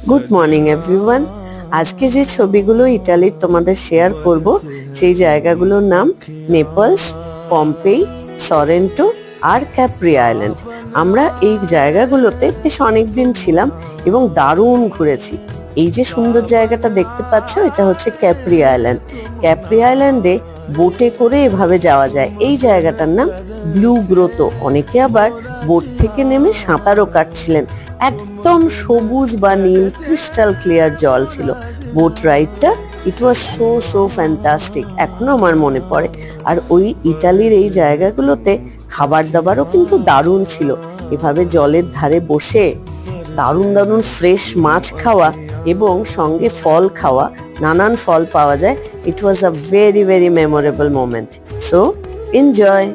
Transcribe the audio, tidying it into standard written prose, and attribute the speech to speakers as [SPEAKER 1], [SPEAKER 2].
[SPEAKER 1] Good morning everyone. আজকে যে ছবিগুলো ইটালির তোমাদের শেয়ার করব সেই জায়গাগুলোর নাম নেপলস, পম্পেই, সরেন্টো আর ক্যাপ্রি আইল্যান্ড। আমরা এই জায়গাগুলোতে বেশ অনেকদিন ছিলাম এবং দারুণ ঘুরেছি। এই যে সুন্দর জায়গাটা দেখতে পাচ্ছ, এটা হচ্ছে ক্যাপ্রি আইল্যান্ড। ক্যাপ্রি আইল্যান্ডে বোটে করে এভাবে যাওয়া যায়। এই জায়গাটার নাম ব্লু গ্রোতো। অনেকে আবার বোট থেকে নেমে সাঁতারও কাটছিলেন। একদম সবুজ বা নীল ক্রিস্টাল ক্লিয়ার জল ছিল। বোট রাইডটা ইট ওয়াজ সো ফ্যান্টাস্টিক, এখনো আমার মনে পড়ে। আর ওই ইটালির এই জায়গাগুলোতে খাবার দাবারও কিন্তু দারুণ ছিল। এভাবে জলের ধারে বসে দারুণ দারুণ ফ্রেশ মাছ খাওয়া এবং সঙ্গে ফল খাওয়া, নানান ফল পাওয়া যায়। It was a very memorable moment. So enjoy.